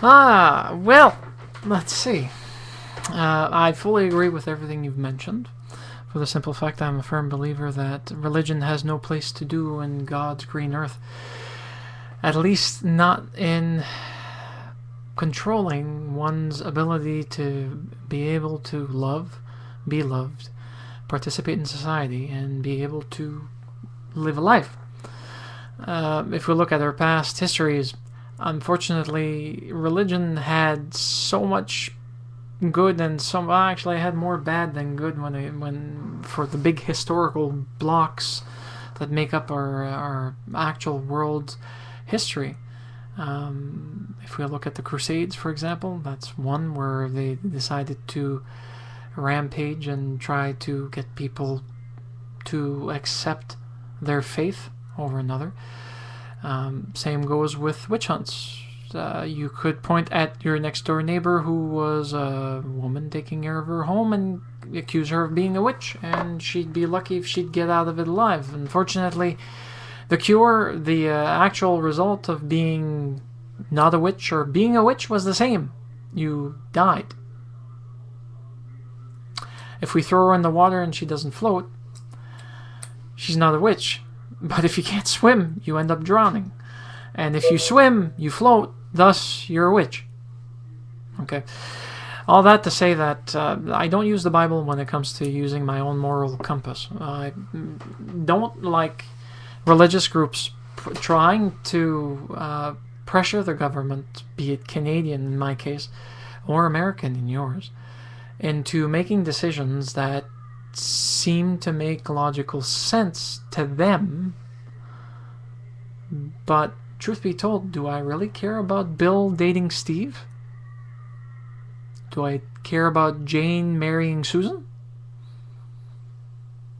Well, let's see. I fully agree with everything you've mentioned, for the simple fact I'm a firm believer that religion has no place to do in God's green earth. At least not in controlling one's ability to be able to love, be loved, participate in society, and be able to live a life. If we look at our past histories, unfortunately, religion had so much good and some actually had more bad than good when for the big historical blocks that make up our actual world's history. If we look at the Crusades, for example, that's one where they decided to rampage and try to get people to accept their faith over another. Same goes with witch hunts. You could point at your next door neighbor who was a woman taking care of her home and accuse her of being a witch, and she'd be lucky if she'd get out of it alive. Unfortunately, the actual result of being not a witch or being a witch was the same. You died. If we throw her in the water and she doesn't float, she's not a witch. But if you can't swim, you end up drowning. And if you swim, you float, thus you're a witch. Okay. All that to say that I don't use the Bible when it comes to using my own moral compass. I don't like religious groups trying to pressure the government, be it Canadian in my case, or American in yours, into making decisions that seem to make logical sense to them. But truth be told, do I really care about Bill dating Steve? Do I care about Jane marrying Susan?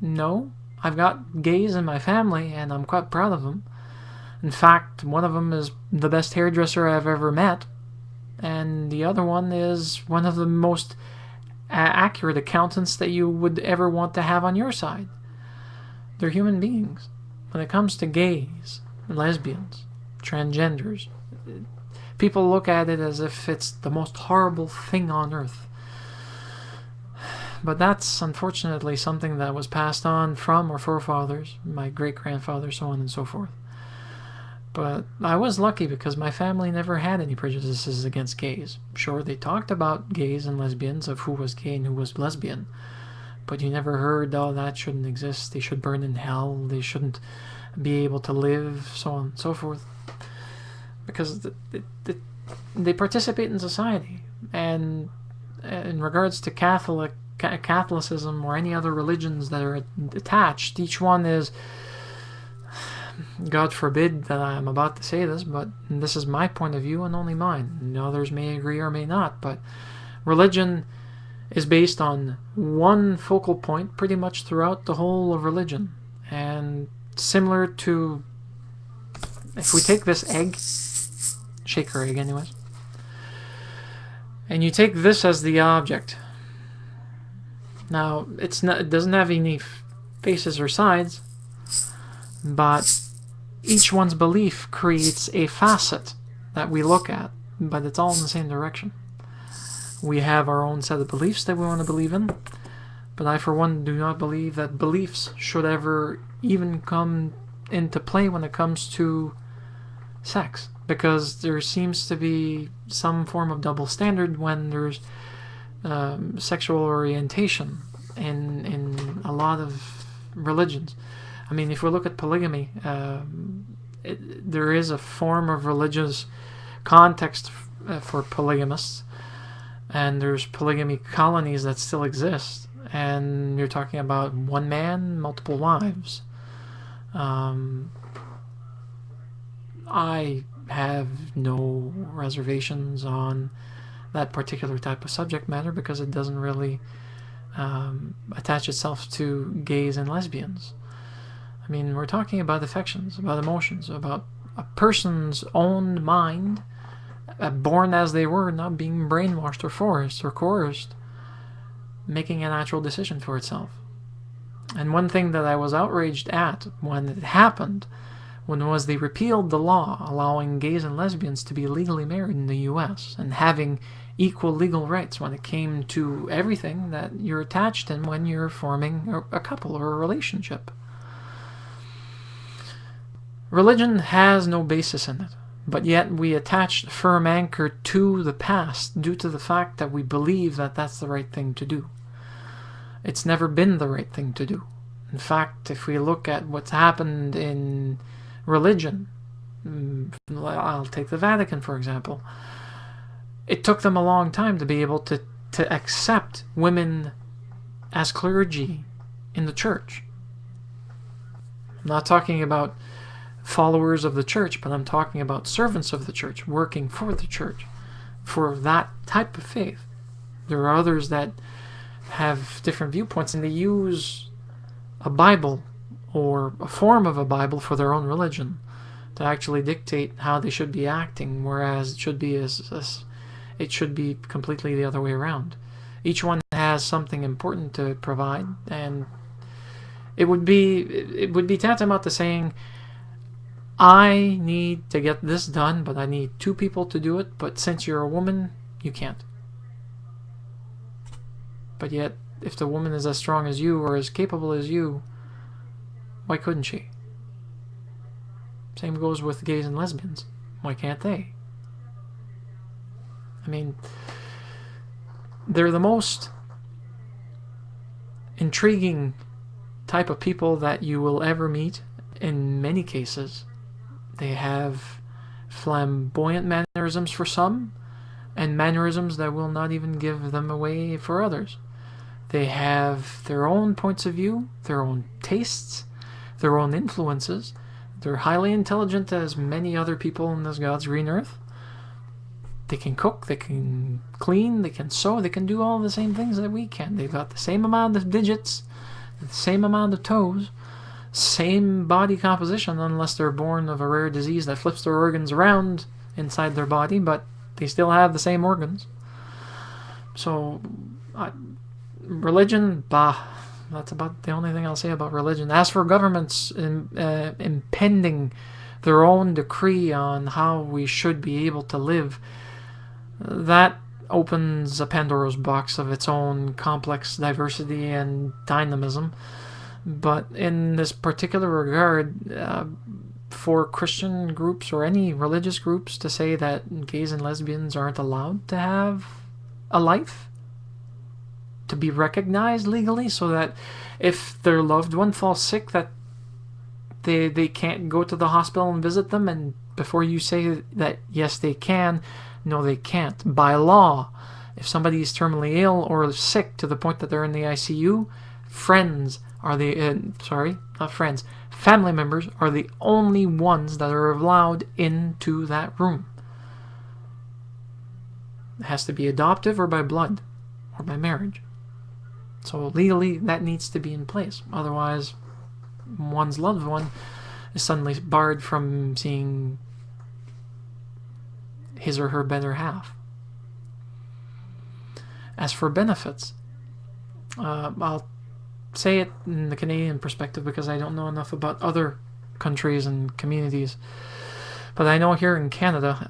No. I've got gays in my family, and I'm quite proud of them. In fact, one of them is the best hairdresser I've ever met, and the other one is one of the most accurate accountants that you would ever want to have on your side. They're human beings. When it comes to gays, lesbians, transgenders, people look at it as if it's the most horrible thing on earth. But that's unfortunately something that was passed on from our forefathers, my great-grandfather, so on and so forth. But I was lucky because my family never had any prejudices against gays. Sure, they talked about gays and lesbians, of who was gay and who was lesbian. But you never heard, oh, that shouldn't exist, they should burn in hell, they shouldn't be able to live, so on and so forth. Because they participate in society. And in regards to Catholicism or any other religions that are attached, each one is, God forbid that I'm about to say this, but this is my point of view and only mine. And others may agree or may not, but religion is based on one focal point pretty much throughout the whole of religion. And similar to, if we take this egg, shaker egg anyways, and you take this as the object. Now, it doesn't have any faces or sides, but each one's belief creates a facet that we look at, but it's all in the same direction. We have our own set of beliefs that we want to believe in, but I, for one, do not believe that beliefs should ever even come into play when it comes to sex, because there seems to be some form of double standard when there's sexual orientation in a lot of religions. I mean, if we look at polygamy, there is a form of religious context for polygamists, and there's polygamy colonies that still exist, and you're talking about one man, multiple wives. I have no reservations on that particular type of subject matter because it doesn't really attach itself to gays and lesbians. I mean, we're talking about affections, about emotions, about a person's own mind, born as they were, not being brainwashed or forced or coerced, making a natural decision for itself. And one thing that I was outraged at when it happened When was they repealed the law allowing gays and lesbians to be legally married in the U.S. and having equal legal rights when it came to everything that you're attached in when you're forming a couple or a relationship. Religion has no basis in it, but yet we attach a firm anchor to the past due to the fact that we believe that that's the right thing to do. It's never been the right thing to do. In fact, if we look at what's happened in religion, I'll take the Vatican for example, it took them a long time to be able to accept women as clergy in the church. I'm not talking about followers of the church, but I'm talking about servants of the church, working for the church, for that type of faith. There are others that have different viewpoints, and they use a Bible or a form of a Bible for their own religion to actually dictate how they should be acting, whereas it should be completely the other way around. Each one has something important to provide, and it would be tantamount to saying, I need to get this done, but I need two people to do it, but since you're a woman, you can't. But yet, if the woman is as strong as you or as capable as you, why couldn't she? Same goes with gays and lesbians. Why can't they? I mean, they're the most intriguing type of people that you will ever meet in many cases. They have flamboyant mannerisms for some, and mannerisms that will not even give them away for others. They have their own points of view, their own tastes, their own influences. They're highly intelligent as many other people in this God's green earth. They can cook, they can clean, they can sew, they can do all the same things that we can. They've got the same amount of digits, the same amount of toes, same body composition, unless they're born of a rare disease that flips their organs around inside their body, but they still have the same organs. So, religion, that's about the only thing I'll say about religion. As for governments impending their own decree on how we should be able to live, that opens a Pandora's box of its own complex diversity and dynamism. But in this particular regard, for Christian groups or any religious groups to say that gays and lesbians aren't allowed to have a life, to be recognized legally, so that if their loved one falls sick, that they can't go to the hospital and visit them, and before you say that yes they can, no they can't. By law, if somebody is terminally ill or sick to the point that they're in the ICU, family members are the only ones that are allowed into that room. It has to be adoptive or by blood or by marriage. So legally, that needs to be in place. Otherwise, one's loved one is suddenly barred from seeing his or her better half. As for benefits, I'll say it in the Canadian perspective because I don't know enough about other countries and communities. But I know here in Canada,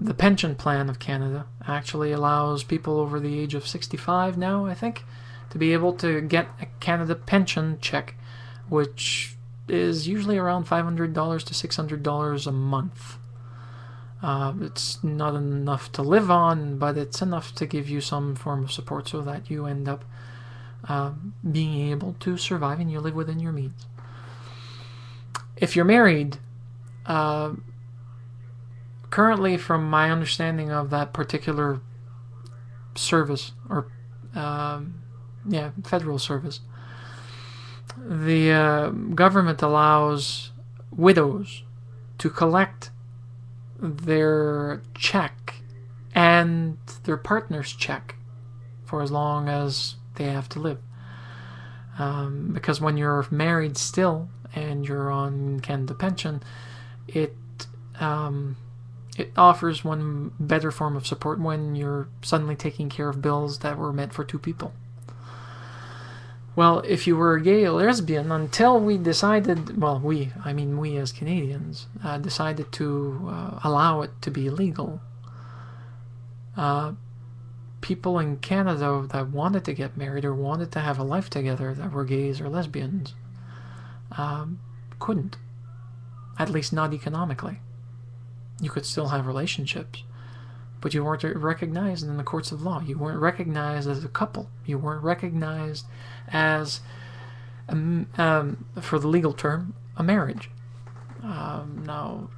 the pension plan of Canada actually allows people over the age of 65 now, I think, to be able to get a Canada pension check, which is usually around $500 to $600 a month. It's not enough to live on, but it's enough to give you some form of support so that you end up being able to survive and you live within your means. If you're married, currently, from my understanding of that particular service, or federal service, the government allows widows to collect their check and their partner's check for as long as they have to live. Because when you're married still and you're on Canada pension, it offers one better form of support when you're suddenly taking care of bills that were meant for two people. Well, if you were gay or lesbian, until we decided, well, I mean we as Canadians, decided to allow it to be legal, people in Canada that wanted to get married or wanted to have a life together that were gays or lesbians couldn't. At least not economically. You could still have relationships, but you weren't recognized in the courts of law. You weren't recognized as a couple. You weren't recognized as, for the legal term, a marriage. Now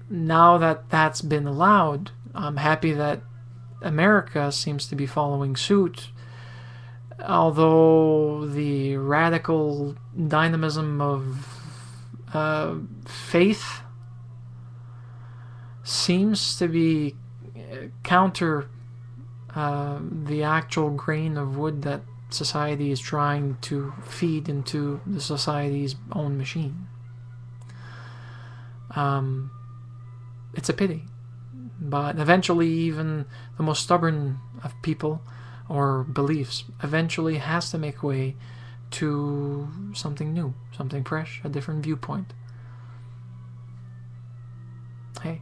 that that's been allowed, I'm happy that America seems to be following suit, although the radical dynamism of faith seems to be counter the actual grain of wood that society is trying to feed into the society's own machine. It's a pity, but eventually even the most stubborn of people or beliefs eventually has to make way to something new, something fresh, a different viewpoint. Hey,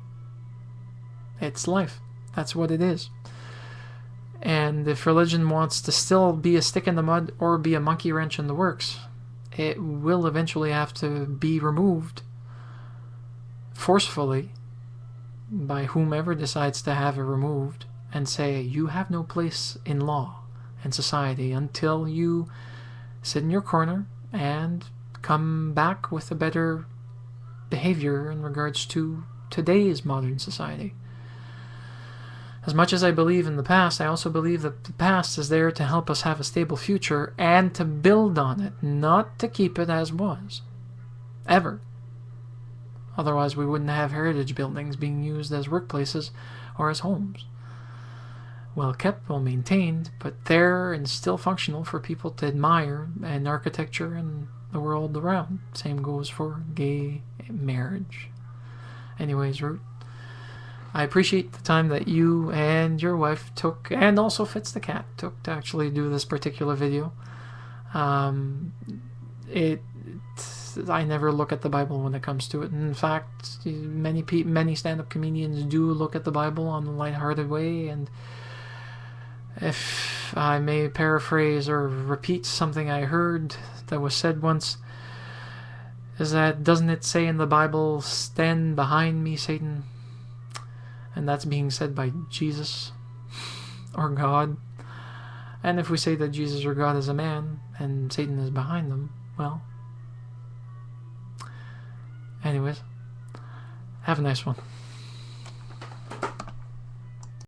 it's life. That's what it is. And if religion wants to still be a stick in the mud or be a monkey wrench in the works, it will eventually have to be removed forcefully by whomever decides to have it removed, and say, you have no place in law and society until you sit in your corner and come back with a better behavior in regards to today's modern society. As much as I believe in the past, I also believe that the past is there to help us have a stable future and to build on it, not to keep it as was. Ever. Otherwise, we wouldn't have heritage buildings being used as workplaces or as homes. Well kept, well maintained, but there and still functional for people to admire, and architecture and the world around. Same goes for gay marriage. Anyways, Root, I appreciate the time that you and your wife took, and also Fitz the cat took, to actually do this particular video. I never look at the Bible when it comes to it. In fact, many stand-up comedians do look at the Bible on a lighthearted way, and if I may paraphrase or repeat something I heard that was said once, is that, doesn't it say in the Bible, stand behind me, Satan? And that's being said by Jesus or God. And if we say that Jesus or God is a man and Satan is behind them, well, anyways, have a nice one.